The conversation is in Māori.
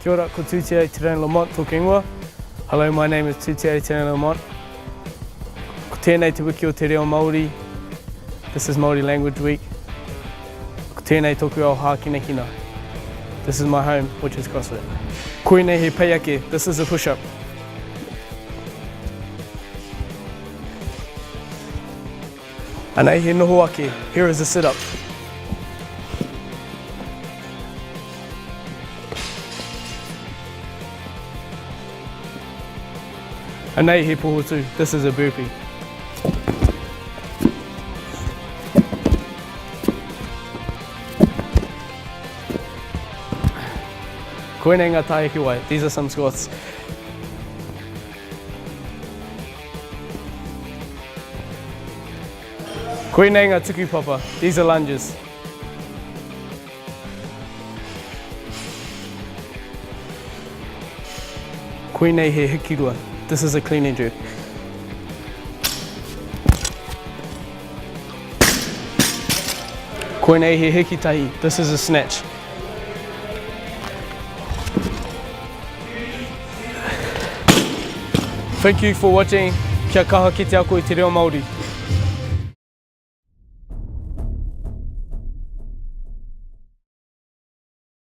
Kia ora, ko Tuteari Te Rauna-Lamont tōku ingoa. Hello, my name is Tuteari Te Rauna-Lamont. Ko tēnei Te Wiki o Te Reo Maori. This is Maori Language Week. Ko tēnei tōku ao hākina kina. This is my home, which is CrossFit. Koinei he taheke, this is a push-up. Anei he noho ake, here is a sit-up. Anei he poho tū, this is a burpee. Koinei ngā taheke wai, these are some squats. Koinei ngā tukipapa, these are lunges. Koinei he hikirua, this is a clean and jerk. Koinei he hikitahi, this is a snatch. Thank you for watching. Kia kaha ki te ako i Te Reo Maori.